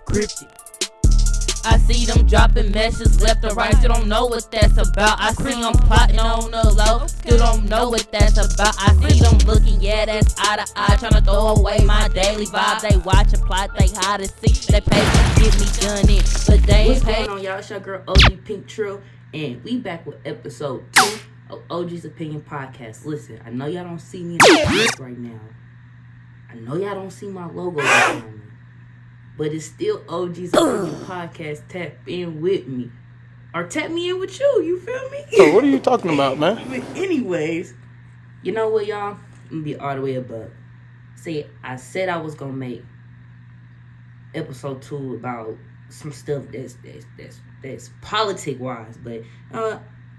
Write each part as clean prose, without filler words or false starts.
scripted. I see them dropping messages left or right, still don't know what that's about. I see them plotting on the low, still don't know what that's about. I see them looking, yeah, that's eye to eye, trying to throw away my daily vibe. They watch and plot, they hide to see, they pay to get me done in, but they ain't paid. What's going on, y'all? It's your girl OGPINKTRILL, and we back with episode 2 of OG's Opinion Podcast. Listen, I know y'all don't see me in the right now. I know y'all don't see my logo behind me. But it's still OG's Opinion Podcast. Tap in with me. Or tap me in with you. You feel me? So what are you talking about, man? But anyways, you know what, y'all? I'm going to be all the way above. See, I said I was going to make episode 2 about some stuff that's politic-wise. But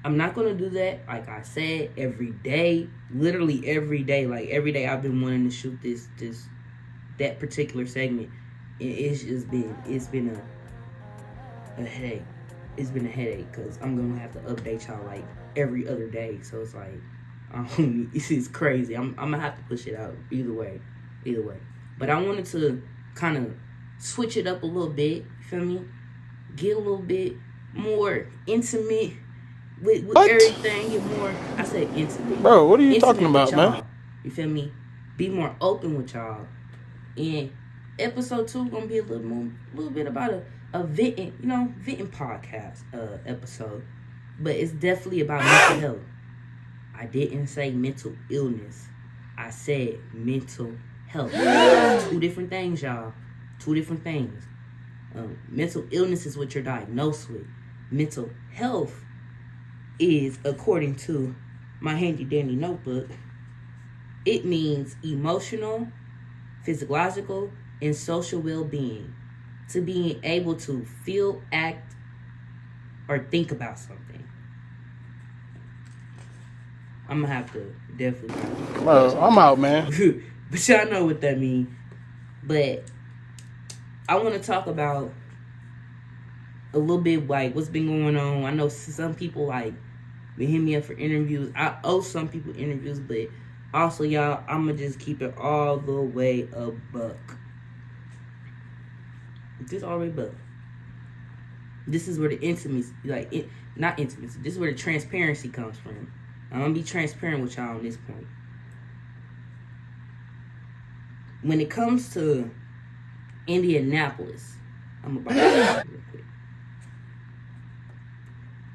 I'm not going to do that. Like I said, every day. Literally every day. Like every day I've been wanting to shoot that particular segment. It's been a headache. It's been a headache because I'm gonna have to update y'all like every other day. So it's like, this is crazy. I'm gonna have to push it out either way. But I wanted to kind of switch it up a little bit. You feel me? Get a little bit more intimate with everything. Get more. I said intimate. Bro, what are you talking about, man? You feel me? Be more open with y'all. And episode 2 gonna be a little bit about a venting podcast episode, but it's definitely about mental health. I didn't say mental illness. I said mental health. 2 different things, y'all. 2 different things. Mental illness is what you're diagnosed with. Mental health is, according to my handy dandy notebook, it means emotional, physiological, and social well-being, to being able to feel, act, or think about something. I'm gonna have to definitely. Bro, I'm out, man. But y'all know what that means. But I want to talk about a little bit like what's been going on. I know some people like been hitting me up for interviews. I owe some people interviews, but also, y'all, I'm gonna just keep it all the way a buck. This already buck. This is where the intimacy, not intimacy. This is where the transparency comes from. I'm gonna be transparent with y'all on this point. When it comes to Indianapolis, I'm about to talk real quick.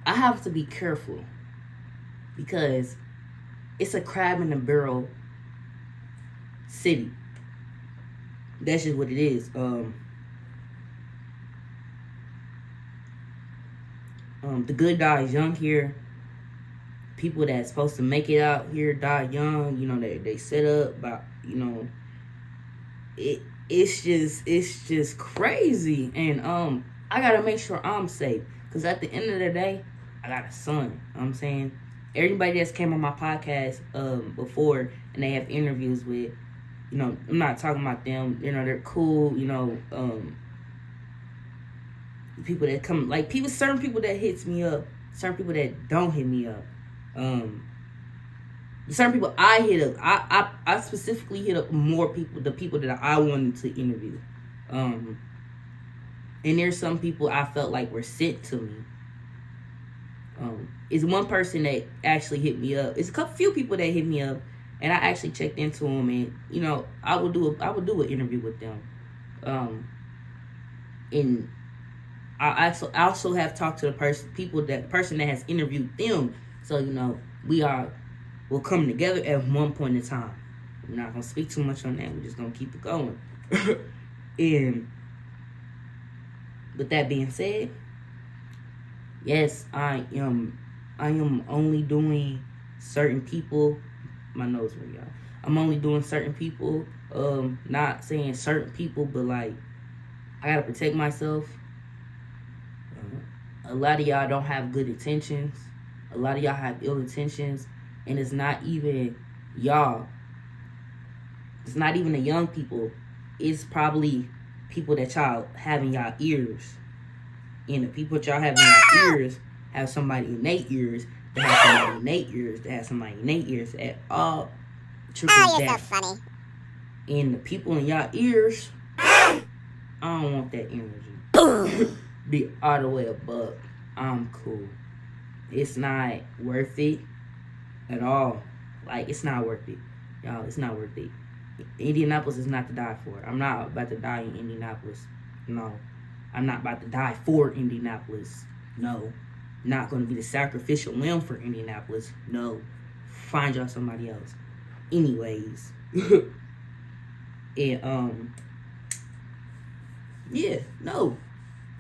I have to be careful because it's a crab in the barrel city. That's just what it is. The good dies young here. People that's supposed to make it out here die young. You know, they set up, but you know, it's just crazy. And I gotta make sure I'm safe, because at the end of the day, I got a son. You know what I'm saying? Everybody that's came on my podcast before and they have interviews with, you know, I'm not talking about them. You know, they're cool. You know, people that come, like certain people that hits me up, certain people that don't hit me up. Certain people I hit up. I specifically hit up more people, the people that I wanted to interview. And there's some people I felt like were sent to me. It's one person that actually hit me up. It's few people that hit me up, and I actually checked into them, and you know, I would do an interview with them. And I also have talked to the person that has interviewed them. So you know, we'll come together at one point in time. We're not gonna speak too much on that. We're just gonna keep it going. And with that being said, yes, I am only doing certain people. My nose ring, y'all. I'm only doing certain people. Not saying certain people, but like, I gotta protect myself. A lot of y'all don't have good intentions. A lot of y'all have ill intentions, and it's not even y'all. It's not even the young people. It's probably people that y'all have in y'all ears. And the people that y'all have in your ears have somebody in their ears, that have somebody in their ears, that have somebody in their ears, that all trickles down. You're so funny. And the people in y'all ears I don't want that energy. Be all the way above. I'm cool. It's not worth it at all. Like, it's not worth it. Y'all, it's not worth it. Indianapolis is not to die for. I'm not about to die in Indianapolis. No. I'm not about to die for Indianapolis. No. Not going to be the sacrificial lamb for Indianapolis. No. Find y'all somebody else. Anyways. And, yeah, no.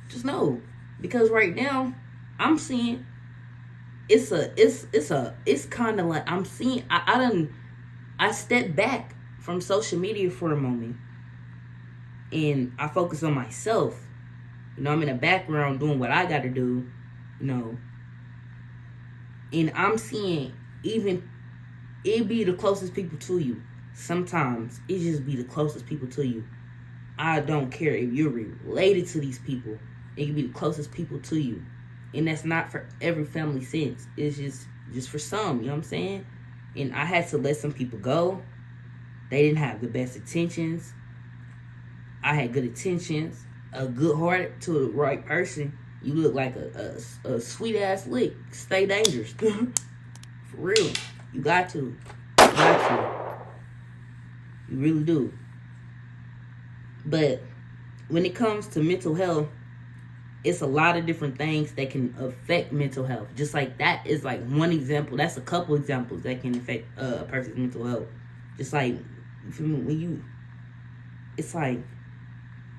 Just no. Because right now, I'm seeing it's kind of like I'm seeing I stepped back from social media for a moment and I focus on myself. You know, I'm in the background doing what I gotta do, you know. And I'm seeing even it be the closest people to you. Sometimes it just be the closest people to you. I don't care if you're related to these people. It can be the closest people to you. And that's not for every family sense. It's just for some, you know what I'm saying? And I had to let some people go. They didn't have the best intentions. I had good intentions. A good heart to the right person. You look like a sweet-ass lick. Stay dangerous. For real. You got to. You got to. You really do. But when it comes to mental health, it's a lot of different things that can affect mental health. Just like that is like one example. That's a couple examples that can affect a person's mental health. Just like it's like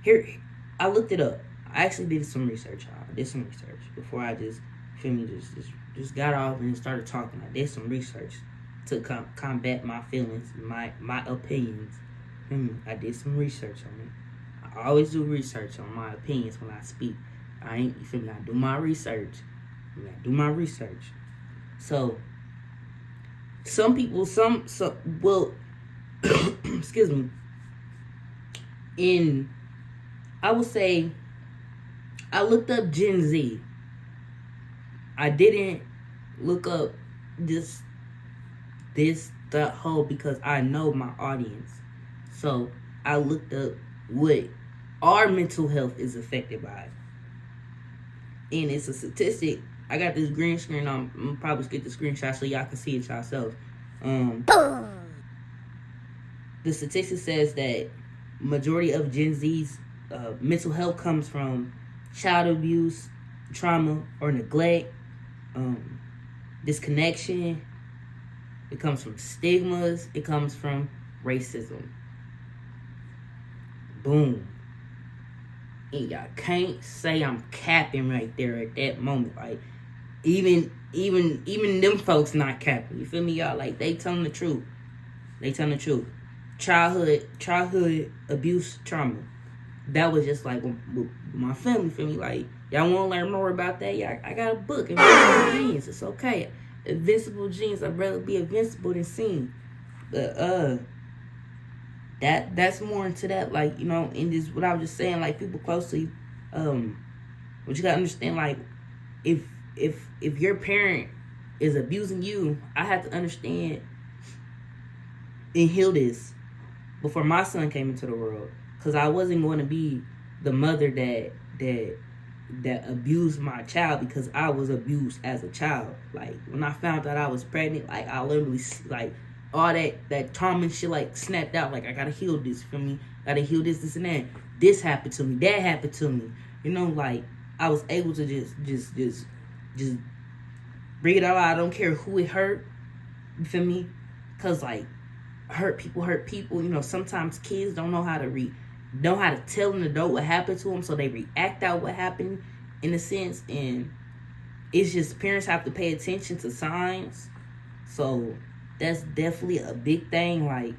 here. I looked it up. I actually did some research. I did some research before I just got off and started talking. I did some research to combat my feelings, my opinions. I did some research on it. I always do research on my opinions when I speak. I do my research. So, some people, well, excuse me. I would say, I looked up Gen Z. I didn't look up that whole because I know my audience. So, I looked up what our mental health is affected by. And it's a statistic. I got this green screen on. I'm probably get the screenshot so y'all can see it yourself. The statistic says that majority of Gen Z's mental health comes from child abuse, trauma, or neglect, disconnection. It comes from stigmas. It comes from racism. Boom. And y'all can't say I'm capping right there at that moment. Like, even them folks not capping. You feel me, y'all? Like, they telling the truth. Childhood abuse, trauma. That was just like with my family. Feel me? Like, y'all want to learn more about that? Yeah, I got a book. Invincible Genes. It's okay. Invincible Genes. I'd rather be invincible than seen. But that's more into that, like, you know, in this, what I was just saying, like, people close to you, but you gotta understand, like, if your parent is abusing you, I have to understand and heal this before my son came into the world, because I wasn't going to be the mother that abused my child, because I was abused as a child. Like, when I found out I was pregnant, like, I literally, like, all that trauma and shit, like, snapped out. Like, I gotta heal this, feel me? Gotta heal this and that. This happened to me. That happened to me. You know, like, I was able to just bring it all out. I don't care who it hurt. You feel me? Because, like, hurt people. You know, sometimes kids don't know how to tell an adult what happened to them, so they react out what happened, in a sense. And it's just, parents have to pay attention to signs. So that's definitely a big thing. Like,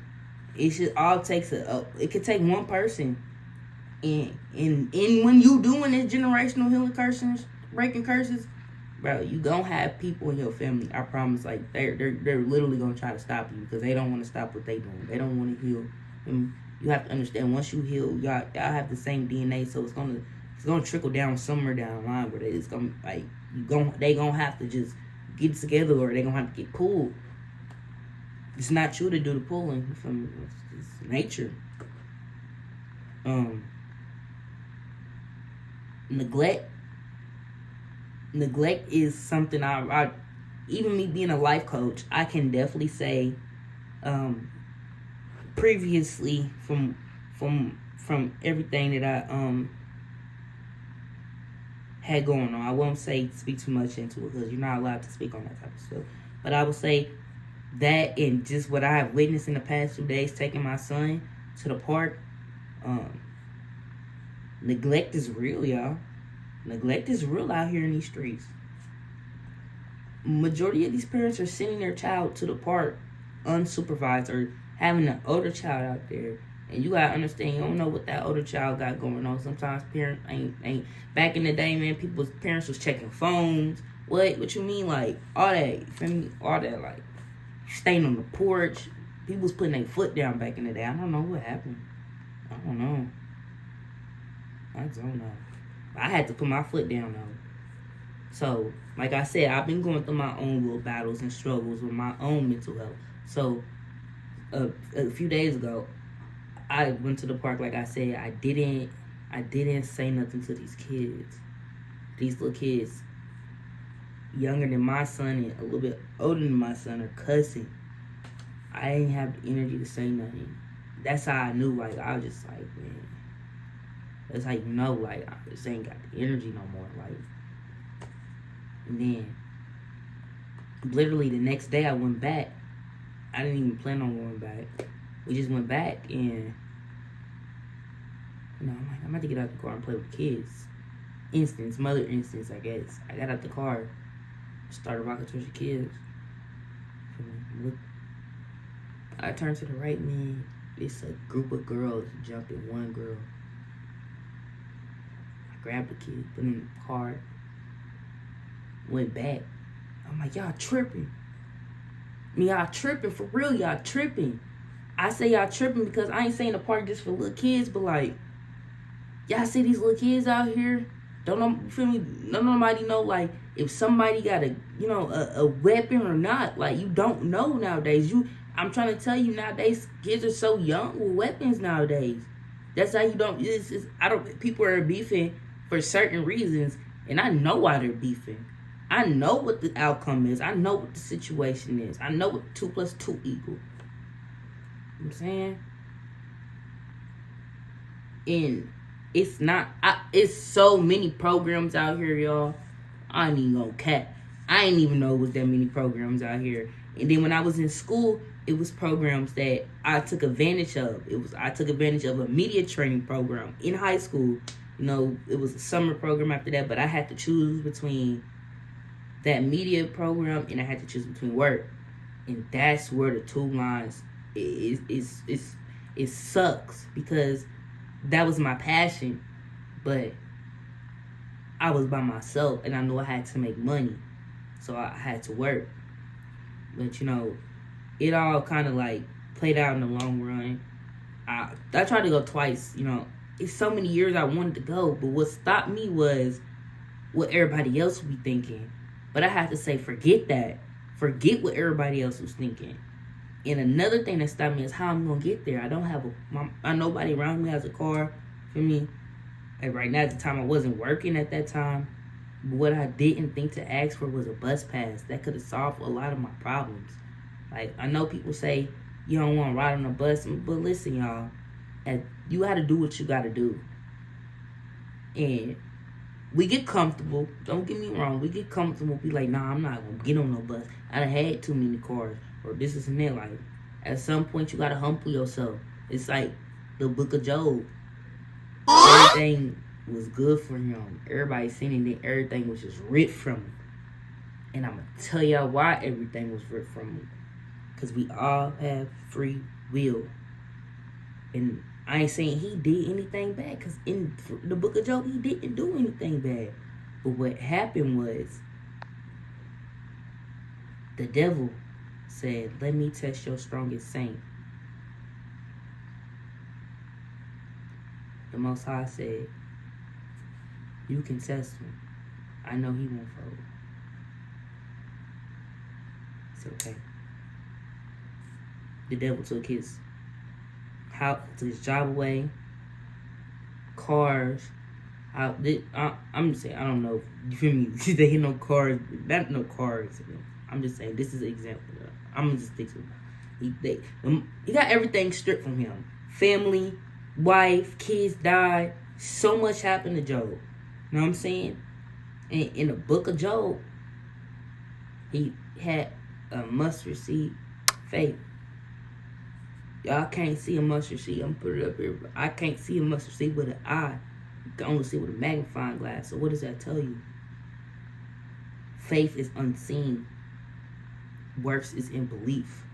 it should all takes it could take one person, and when you doing this generational healing curses, breaking curses, bro, you gonna have people in your family, I promise. Like, they're literally gonna try to stop you because they don't want to stop what they doing. They don't want to heal. And you have to understand, once you heal, y'all have the same DNA, so it's gonna trickle down somewhere down the line where it's gonna, like, they gonna have to just get together, or they gonna have to get pulled. It's not you to do the pulling. It's nature. neglect is something I even me being a life coach, I can definitely say, previously from everything that I had going on. I won't say speak too much into it because you're not allowed to speak on that type of stuff. But I would say that, and just what I have witnessed in the past 2 days, taking my son to the park, neglect is real, y'all. Neglect is real out here in these streets. Majority of these parents are sending their child to the park unsupervised, or having an older child out there. And you gotta understand, you don't know what that older child got going on. Sometimes parents ain't back in the day, man, people's parents was checking phones. What you mean? Like, all that, you feel me? All that, like, staying on the porch. People was putting their foot down back in the day. I don't know what happened. I don't know. I had to put my foot down, though. So, like I said, I've been going through my own little battles and struggles with my own mental health. So, a few days ago, I went to the park. Like I said, I didn't say nothing to these kids. These little kids, younger than my son and a little bit older than my son, are cussing. I didn't have the energy to say nothing. That's how I knew. Like, I was just like, man, that's how you know. Like, I just ain't got the energy no more. Like, and then literally the next day I went back. I didn't even plan on going back. We just went back, and I'm like, I'm about to get out the car and play with the kids. Mother instance, I guess. I got out the car, started walking towards the kids. I turned to the right, man. It's a group of girls jumping one girl. I grabbed the kid, put him in the car, went back. I'm like, y'all tripping. Y'all tripping, for real, y'all tripping. I say y'all tripping because I ain't saying the park just for little kids, but like, y'all see these little kids out here, don't know, feel me? Nobody know, like, if somebody got a weapon or not. Like, you don't know nowadays. I'm trying to tell you, nowadays kids are so young with weapons nowadays. That's how you don't. People are beefing for certain reasons, and I know why they're beefing. I know what the outcome is. I know what the situation is. I know what 2 + 2 equal. You know what I'm saying? And it's not. It's so many programs out here, y'all. I ain't even gonna cap. I ain't even know it was that many programs out here. And then when I was in school, it was programs that I took advantage of. I took advantage of a media training program in high school. It was a summer program after that, but I had to choose between that media program and I had to choose between work. And that's where the two lines it sucks, because that was my passion, but I was by myself and I knew I had to make money, so I had to work. But it all kind of like played out in the long run. I tried to go twice. It's so many years I wanted to go, but what stopped me was what everybody else would be thinking. But I have to say, forget that. Forget what everybody else was thinking. And another thing that stopped me is how I'm gonna get there. I don't have nobody around me has a car. For me, like right now at the time, I wasn't working at that time. But what I didn't think to ask for was a bus pass. That could have solved a lot of my problems. Like, I know people say you don't want to ride on a bus, but listen, y'all, you got to do what you got to do. And we get comfortable. Don't get me wrong. We get comfortable. Be like, nah, I'm not going to get on no bus. I done had too many cars. Or this and that. Like, at some point, you got to humble yourself. It's like the book of Job. Everything was good for him. Everybody seen it. Everything was just ripped from him. And I'm going to tell y'all why everything was ripped from him. Because we all have free will. And I ain't saying he did anything bad, because in the book of Job, he didn't do anything bad. But what happened was, the devil said, let me test your strongest saint. The Most High said, you can test him. I know he won't fold. It's okay. The devil took his job away, cars, I'm just saying, I don't know. You feel me? They hit no cars, not no cars. I'm just saying, this is an example. I'm just stick to he got everything stripped from him. Family, wife, kids died. So much happened to Job. You know what I'm saying? And in the book of Job, he had a mustard seed faith. Y'all can't see a mustard seed. I'm gonna put it up here. I can't see a mustard seed with an eye. You can only see it with a magnifying glass. So what does that tell you? Faith is unseen. Works is in belief.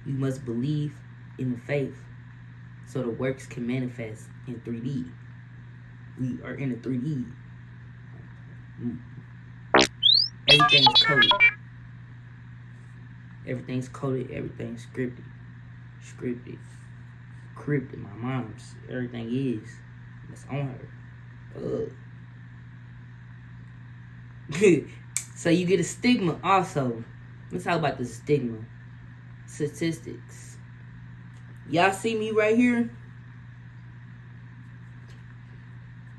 You must believe in the faith so the works can manifest in 3D. We are in a 3D. Everything's coded. Everything's coded. Everything's scripted. Crypted. My mom's. Everything is. That's on her. So you get a stigma also. Let's talk about the stigma. Statistics. Y'all see me right here?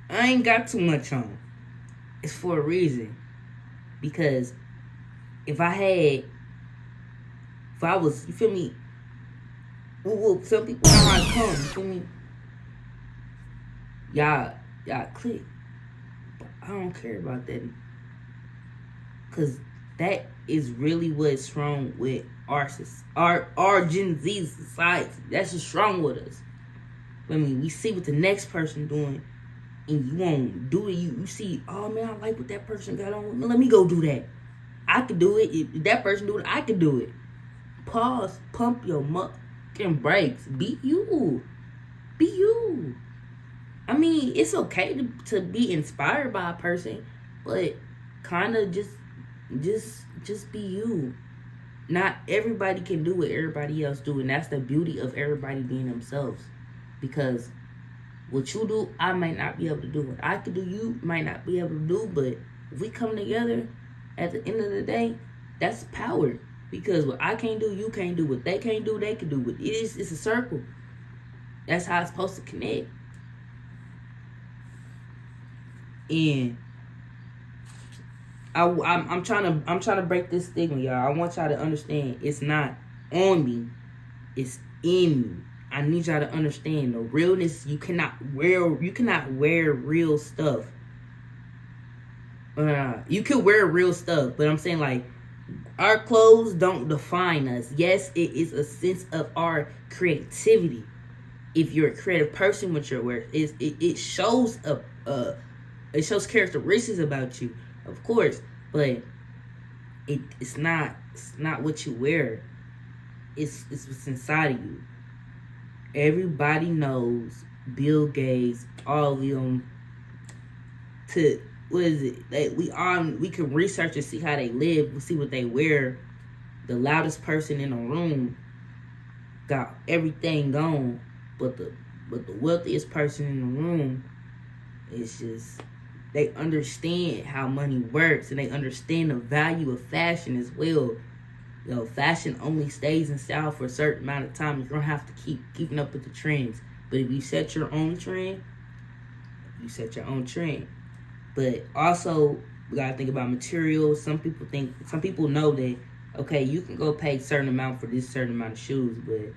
I ain't got too much on. It's for a reason. Because if I was, you feel me? Well, some people know how I come, you feel me? Y'all click. But I don't care about that. Because that is really what's wrong with our Gen Z society. That's what's wrong with us. I mean, we see what the next person doing, and you won't do it. You see, oh man, I like what that person got on. Let me go do that. I could do it. If that person do it, I could do it. Pause. Pump your fucking brakes. Be you. Be you. I mean, it's okay to be inspired by a person, but kind of just be you. Not everybody can do what everybody else do, and that's the beauty of everybody being themselves. Because what you do, I might not be able to do. What I could do, you might not be able to do. But if we come together, at the end of the day, that's power. Because what I can't do, you can't do. What they can't do, they can do. But it's a circle. That's how it's supposed to connect. And I'm trying to break this stigma, y'all. I want y'all to understand it's not on me, it's in me. I need y'all to understand the realness. You cannot wear real stuff. You can wear real stuff, but I'm saying like our clothes don't define us. Yes, it is a sense of our creativity. If you're a creative person with your wear, it shows it shows characteristics about you. Of course, but it's not what you wear. It's what's inside of you. Everybody knows Bill Gates, all of them. What is it? We can research and see how they live. We see what they wear. The loudest person in the room got everything gone, but the wealthiest person in the room is just. They understand how money works, and they understand the value of fashion as well. You know, fashion only stays in style for a certain amount of time. You don't have to keep keeping up with the trends. But if you set your own trend, you set your own trend. But also, we gotta think about materials. Some people know that, okay, you can go pay a certain amount for this certain amount of shoes, but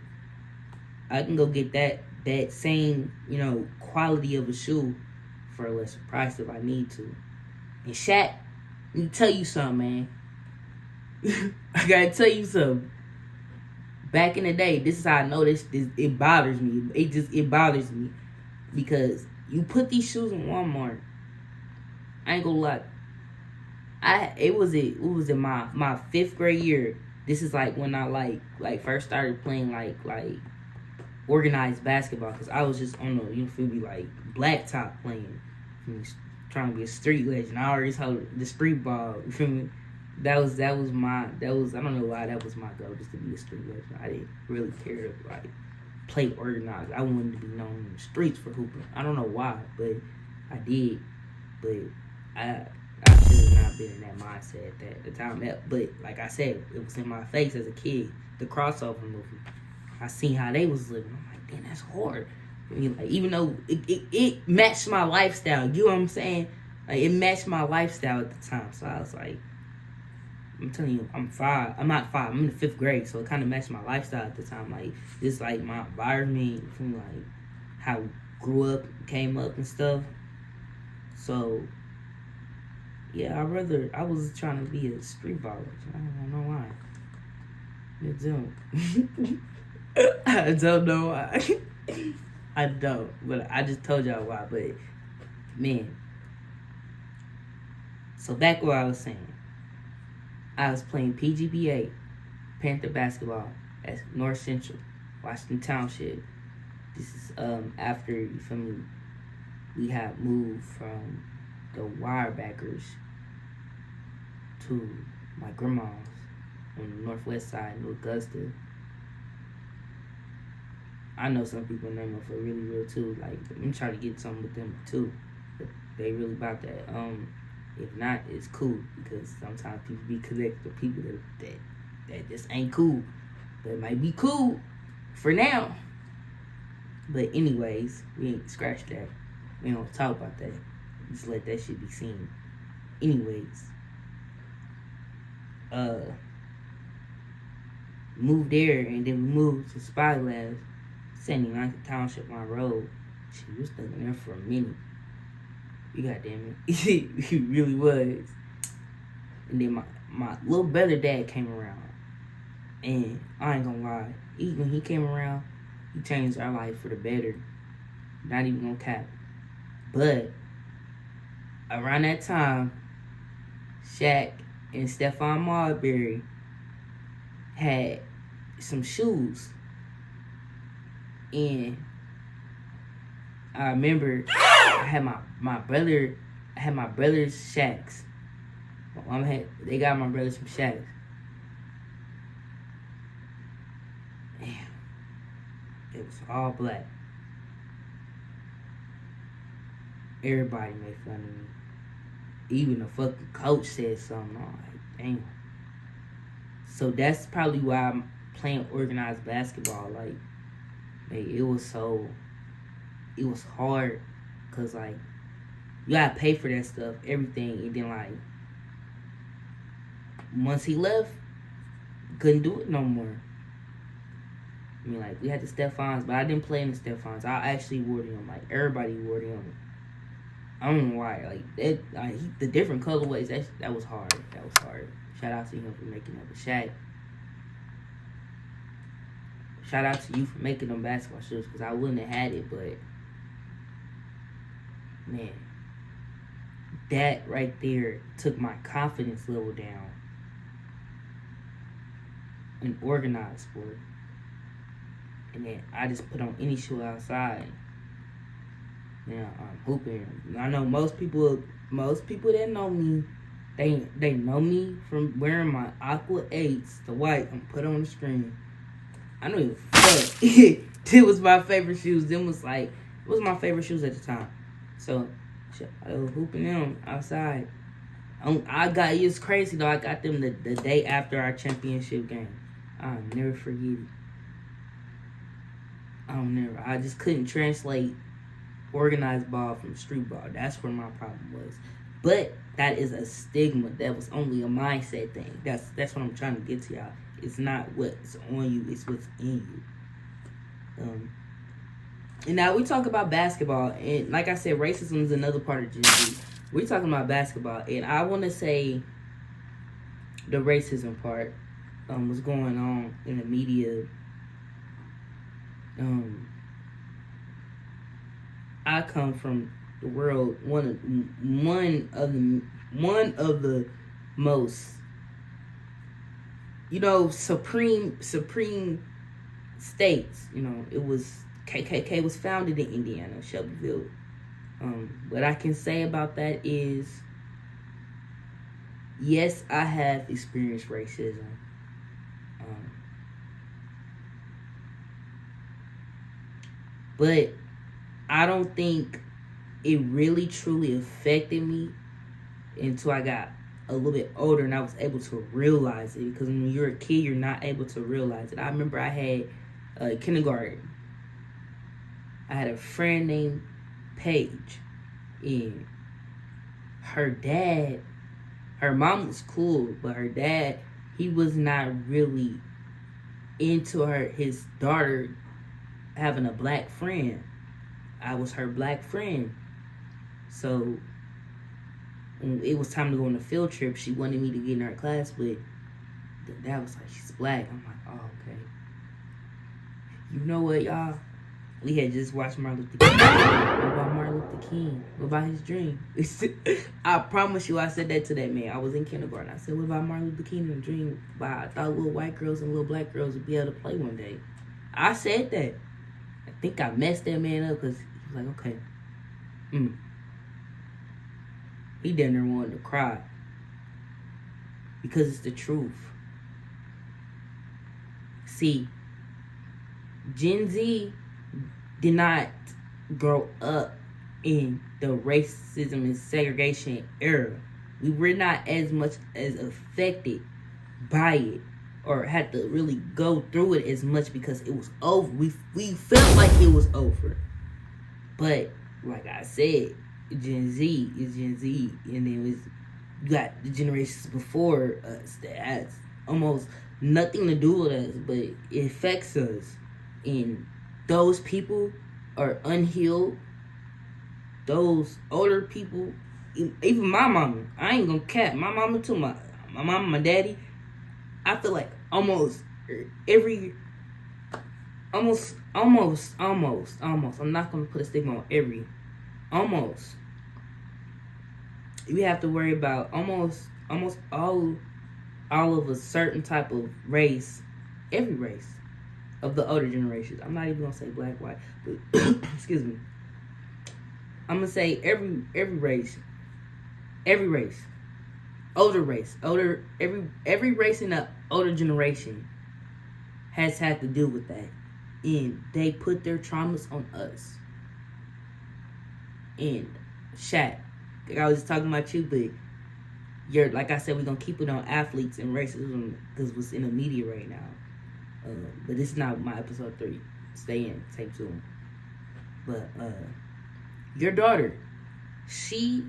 I can go get that same, quality of a shoe for a lesser price if I need to. And Shaq, let me tell you something, man. I gotta tell you something. Back in the day, this is how I know this it bothers me. It bothers me because you put these shoes in Walmart. I ain't gonna lie. It was in my 5th grade year. This is like when I like first started playing like organized basketball, because I was just on the, you feel me, like blacktop playing, trying to be a street legend. I always held the street ball. You feel me? That was I don't know why that was my goal, just to be a street legend. I didn't really care to like play organized. I wanted to be known in the streets for hooping. I don't know why, but I did. But I should have not been in that mindset at the time. But like I said, it was in my face as a kid. The crossover movie. I seen how they was living. I'm like, damn, that's hard. I mean, like, even though it matched my lifestyle, you know what I'm saying? Like, it matched my lifestyle at the time. So I was like, I'm telling you, I'm 5. I'm not 5. I'm in the 5th grade, so it kind of matched my lifestyle at the time. Like, just like my environment, from like how we grew up, came up, and stuff. So yeah, I was trying to be a street baller. I don't know why. I don't know why. I don't, but I just told y'all why. But man, so back where I was saying, I was playing PGBA, Panther basketball at North Central, Washington Township. This is after, you feel me, we had moved from the Wirebackers to my grandma's on the northwest side in Augusta. I know some people name them for really real too. Like, I'm trying to get something with them too, but they really about that. If not, it's cool, because sometimes people be connected to people that just ain't cool. That might be cool for now. But anyways, we ain't scratch that. We don't talk about that. Just let that shit be seen. Anyways, moved there, and then we moved to Spyglass, 79th Township on Road. She was thinking there for a minute. You goddamn it. He really was. And then my little brother dad came around. And I ain't gonna lie, when he came around, he changed our life for the better. Not even gonna cap. But around that time, Shaq and Stephon Marbury had some shoes. And I remember I had my brother's Shaqs. My mom they got my brother some Shaqs. Damn. It was all black. Everybody made fun of me. Even the fucking coach said something. I'm like, damn. So that's probably why I'm playing organized basketball. Like it was hard, cause like you gotta pay for that stuff, everything, and then like once he left, couldn't do it no more. I mean, like, we had the Stephons, but I didn't play in the Stephons. I actually wore them. Like, everybody wore them. I don't know why. Like, the different colorways, that was hard. That was hard. Shout out to him for making that. But Shaq, shout out to you for making them basketball shoes, because I wouldn't have had it, but man, that right there took my confidence level down in organized sport. And then I just put on any shoe outside. Now I'm hooping. I know most people that know me, they know me from wearing my Aqua 8s, the white, and put on the screen. I don't even fuck. It was my favorite shoes. It was my favorite shoes at the time. So I was hooping them outside. It's crazy though. I got them the day after our championship game. I'll never forget it. I just couldn't translate organized ball from street ball. That's where my problem was. But that is a stigma. That was only a mindset thing. That's what I'm trying to get to y'all. It's not what's on you, it's what's in you. And now we talk about basketball, and like I said, racism is another part of Gen Z. We're talking about basketball, and I want to say the racism part was going on in the media. I come from the world, one of the most, supreme states. It was KKK was founded in Indiana, Shelbyville. What I can say about that is, yes, I have experienced racism. But I don't think it really truly affected me until I got a little bit older and I was able to realize it. Because when you're a kid, you're not able to realize it. I remember I had kindergarten. I had a friend named Paige, and her dad, her mom was cool, but her dad, he was not really into his daughter having a black friend. I was her black friend. So when it was time to go on a field trip, she wanted me to get in her class, but the dad was like, she's black. I'm like, oh, okay. You know what, y'all? We had just watched Martin Luther King. What about Martin Luther King? What about his dream? I promise you, I said that to that man. I was in kindergarten. I said, what about Martin Luther King and the dream? I thought little white girls and little black girls would be able to play one day. I said that. I think I messed that man up because he was like, okay. He down there wanted to cry. Because it's the truth. See, Gen Z did not grow up in the racism and segregation era. We were not as much as affected by it or had to really go through it as much because it was over. We felt like it was over. But like I said, Gen Z is Gen Z, and then you got the generations before us that has almost nothing to do with us, but it affects us. And those people are unhealed. Those older people, even my mama, I ain't gonna cap, my mama too, my mama, my daddy, I feel like almost every, almost, I'm not gonna put a stigma on every, almost. We have to worry about almost all of a certain type of race, every race of the older generations. I'm not even gonna say black, white, but excuse me. I'm gonna say every race, older race, every race in the older generation has had to deal with that, and they put their traumas on us. And Shaq, I was just talking about you, but like I said, we're gonna keep it on athletes and racism because what's in the media right now. But this is not my episode 3. Stay in, take 2. But your daughter, she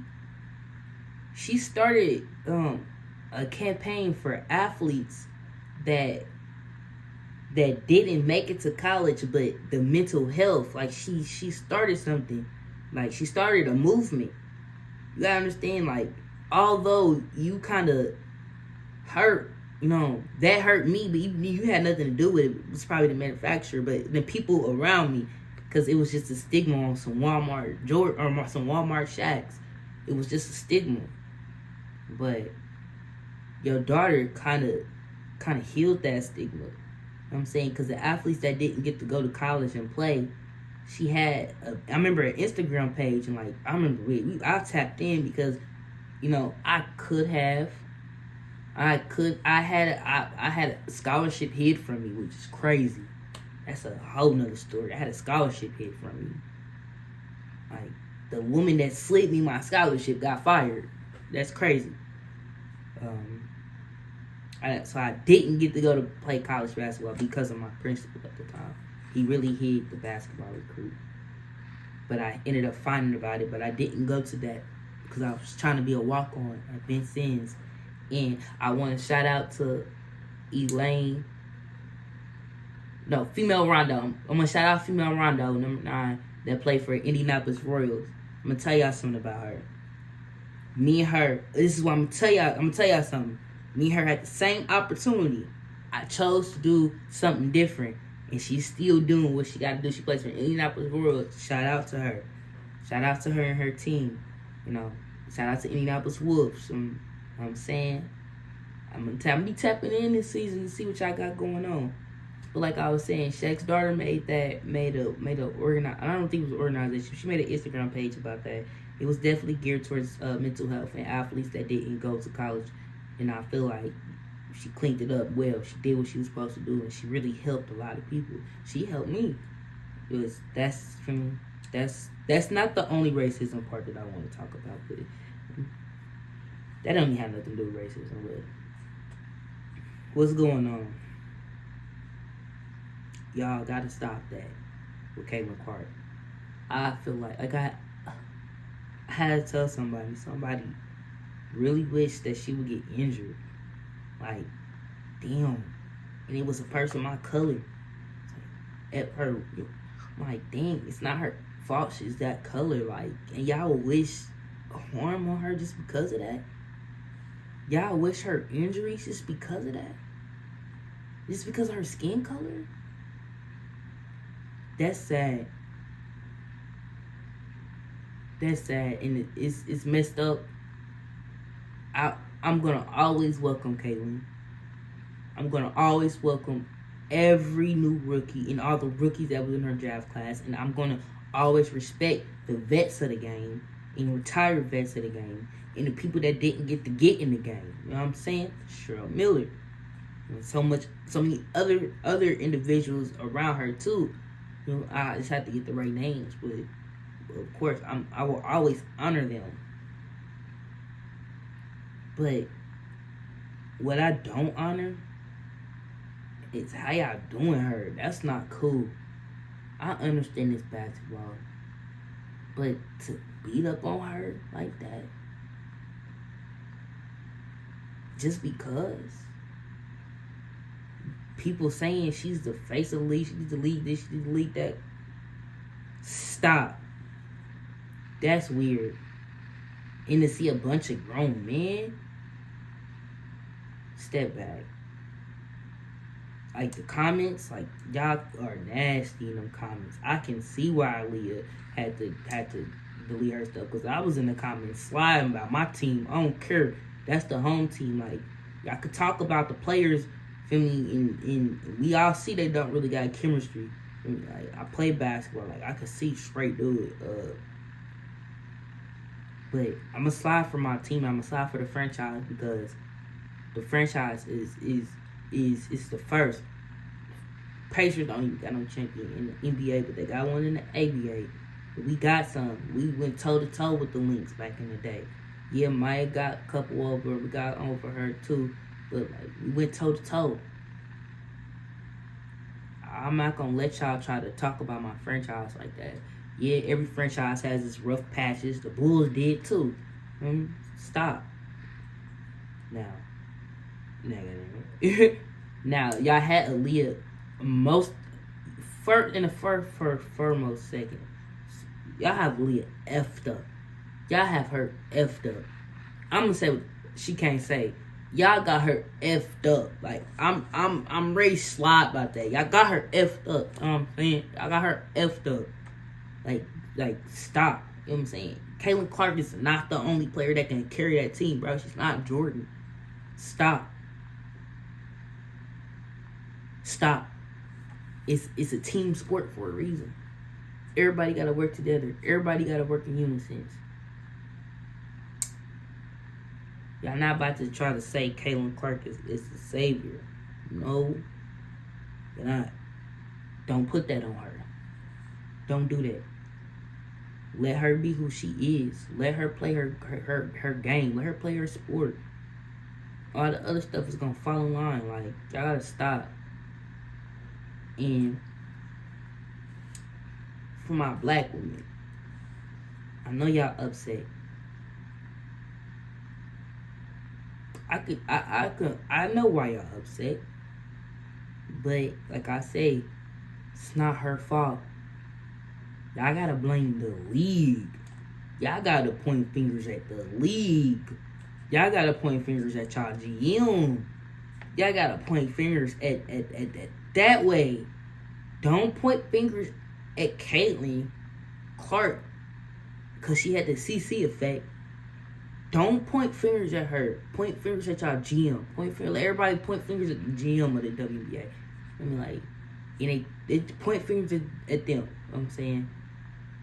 started a campaign for athletes that didn't make it to college, but the mental health, like she started something, like she started a movement. You gotta understand, like, although you kind of hurt, that hurt me, but you had nothing to do with it. It was probably the manufacturer, but the people around me, because it was just a stigma on some Walmart or some Walmart Shacks. It was just a stigma. But your daughter kind of healed that stigma. You know what I'm saying? Because the athletes that didn't get to go to college and play, she had I remember an Instagram page, and like I remember I tapped in because I had a scholarship hid from me, which is crazy. That's a whole nother story. I had a scholarship hid from me. Like, the woman that slid me my scholarship got fired. That's crazy. So I didn't get to go to play college basketball because of my principal at the time. He really hid the basketball recruit. But I ended up finding about it, but I didn't go to that because I was trying to be a walk-on at Ben Sims. And I want to shout out to female Rondo. I'm going to shout out female Rondo, number 9, that played for Indianapolis Royals. I'm going to tell y'all something about her. Me and her, this is what I'm going to tell y'all something. Me and her had the same opportunity. I chose to do something different, and she's still doing what she got to do. She plays for Indianapolis Royals. Shout out to her. Shout out to her and her team. Shout out to Indianapolis Wolves. You know what I'm saying? I'm gonna be tapping in this season to see what y'all got going on. But like I was saying, Shaq's daughter made a I don't think it was an organization. She made an Instagram page about that. It was definitely geared towards mental health and athletes that didn't go to college. And I feel like she cleaned it up well. She did what she was supposed to do, and she really helped a lot of people. She helped me. That's not the only racism part that I want to talk about, but that don't even have nothing to do with racism. But what's going on? Y'all gotta stop that with Caitlin Clark. I feel like I had to tell somebody really wished that she would get injured. Like, damn. And it was a person my color. At her, I'm like, dang, it's not her fault. She's that color. Like, and y'all wish harm on her just because of that. Y'all wish her injuries just because of that. Just because of her skin color. That's sad. That's sad, and it's messed up. I'm gonna always welcome Caitlyn. I'm gonna always welcome every new rookie and all the rookies that was in her draft class, and I'm gonna always respect the vets of the game and retired vets of the game and the people that didn't get to get in the game. You know what I'm saying? Cheryl Miller, and so many other individuals around her too. You know, I just have to get the right names, but of course I will always honor them. But what I don't honor is how y'all doing her. That's not cool. I understand it's basketball, but to beat up on her like that, just because people saying she's the face of the league, she needs to lead this, she needs to lead that. Stop. That's weird. And to see a bunch of grown men, step back. Like the comments, like y'all are nasty in them comments. I can see why Aaliyah had to delete her stuff, because I was in the comments sliding about my team. I don't care. That's the home team. Like, y'all could talk about the players, feel me, and we all see they don't really got chemistry. Like, I play basketball, like I could see straight through it. But I'm gonna slide for my team. I'm gonna slide for the franchise, because the franchise is the first. Pacers don't even got no champion in the NBA, but they got one in the ABA. But we got some. We went toe to toe with the Lynx back in the day. Yeah, Maya got a couple over. We got over her too, but like, we went toe to toe. I'm not gonna let y'all try to talk about my franchise like that. Yeah, every franchise has its rough patches. The Bulls did too. Stop. Now, now y'all had Aaliyah most foremost second. Y'all have Aaliyah effed up. Y'all have her effed up. I'm gonna say what she can't say. Y'all got her effed up. Like, I'm ready to slide about that. Y'all got her effed up. You know what I'm saying? Y'all got her effed up. Like, stop. You know what I'm saying? Caitlin Clark is not the only player that can carry that team, bro. She's not Jordan. Stop. Stop. It's a team sport for a reason. Everybody gotta work together. Everybody gotta work in unison. Y'all not about to try to say Caitlin Clark is the savior. No. You're not. Don't put that on her. Don't do that. Let her be who she is. Let her play her game. Let her play her sport. All the other stuff is gonna fall in line. Like, y'all gotta stop. And for my black women, I know y'all upset. I know why y'all upset. But like I say, it's not her fault. Y'all gotta blame the league. Y'all gotta point fingers at the league. Y'all gotta point fingers at y'all GM. Y'all gotta point fingers at that way. Don't point fingers at Caitlin Clark because she had the CC effect. Don't point fingers at her. Point fingers at y'all GM. Everybody point fingers at the GM of the WNBA. I mean, like, and they point fingers at them. You know what I'm saying?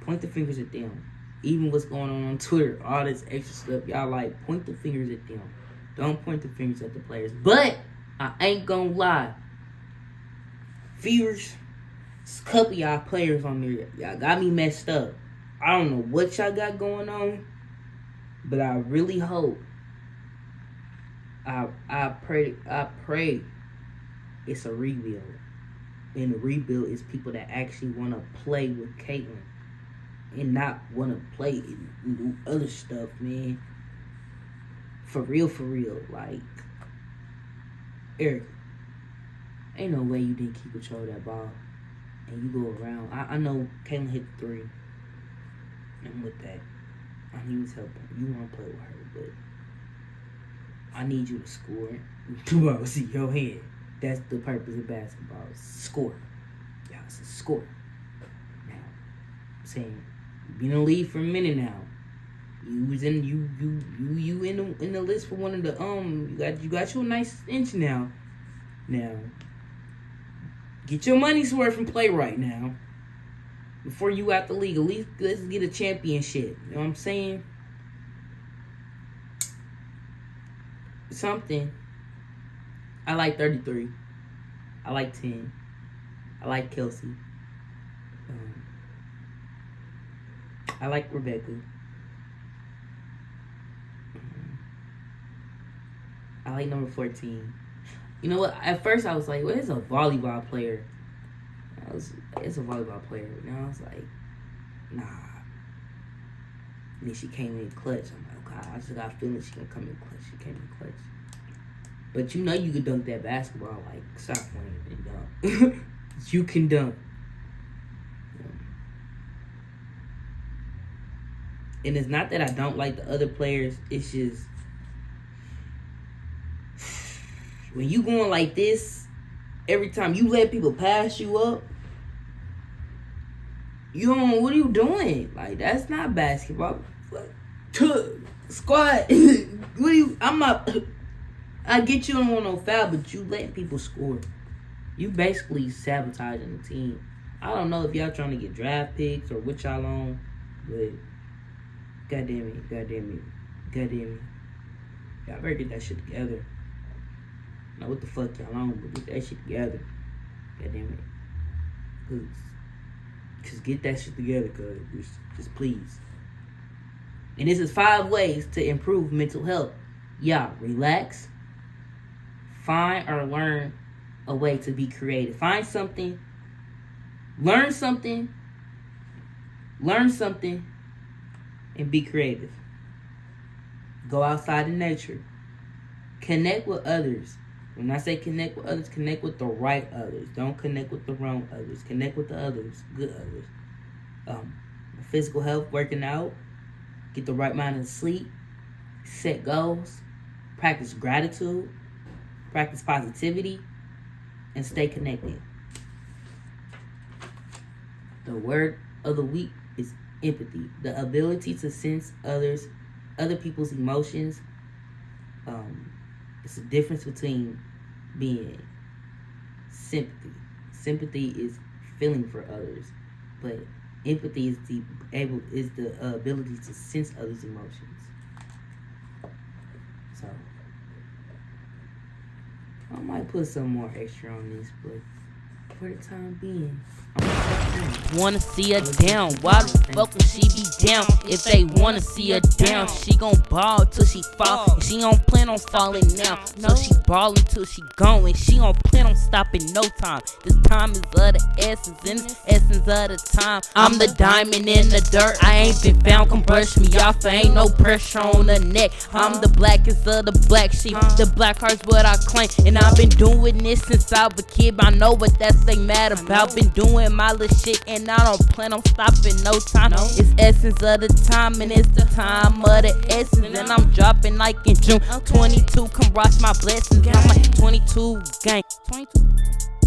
Point the fingers at them. Even what's going on Twitter, all this extra stuff, y'all like, point the fingers at them. Don't point the fingers at the players. But I ain't gonna lie. Viewers, a couple of y'all players on there, y'all got me messed up. I don't know what y'all got going on, but I really hope, I pray it's a rebuild. And the rebuild is people that actually want to play with Caitlin. and not want to play and do other stuff, man. For real, like, Eric, ain't no way you didn't keep control of that ball and you go around. I know Caitlin hit the 3. And with that, he was helping. You want to play with her, but I need you to score. Tomorrow, see your head. That's the purpose of basketball. Score. Y'all, it's a score. Now, I'm saying, you've been in the league for a minute now. You was in in the list for one of the you got you a nice inch now. Now, get your money's worth and play right now. Before you out the league, at least let's get a championship. You know what I'm saying? Something. I like 33. I like 10. I like Kelsey. I like Rebecca. I like number 14. You know what? At first I was like, well, it's a volleyball player. It's a volleyball player. Now I was like, nah. And then she came in clutch. I'm like, okay, I just got a feeling she gonna come in clutch. She came in clutch. But you know you can dunk that basketball like stop playing and dunk. You can dunk. And it's not that I don't like the other players. It's just when you going like this, every time you let people pass you up, you don't. What are you doing? Like, that's not basketball. Squad. What are you? I'm not. I get you don't want no foul, but you letting people score. You basically sabotaging the team. I don't know if y'all trying to get draft picks or what y'all on, but goddamn it. Y'all better get that shit together. Now what the fuck y'all on, but get that shit together. Goddamn it. Just get that shit together, cuz. Just please. And this is 5 ways to improve mental health. Y'all, relax. Find or learn a way to be creative. Find something. Learn something. And be creative. Go outside in nature. Connect with others. When I say connect with others, connect with the right others. Don't connect with the wrong others. Connect with the others, good others. Physical health, working out. Get the right mind to sleep. Set goals. Practice gratitude. Practice positivity. And stay connected. The word of the week is empathy. The ability to sense other people's emotions. It's a difference between being sympathy. Sympathy is feeling for others, but empathy is the ability to sense others' emotions. So I might put some more extra on this, but for the time being, wanna see her down. Why the fuck would she be down? If they wanna see her down, she gon' ball till she fall. And she don't plan on falling now. So she ballin' till she going. She don't plan on stopping no time. This time is of the essence, and the essence of the time. I'm the diamond in the dirt. I ain't been found, come brush me off. There ain't no pressure on the neck. I'm the blackest of the black sheep. The black heart's what I claim. And I've been doing this since I was a kid. I know what that thing mad about. Been doing my little shit and I don't plan on stopping no time. It's essence of the time and it's the time of the essence. And I'm dropping like in June 22. Come watch my blessings. I'm like 22 gang. 22.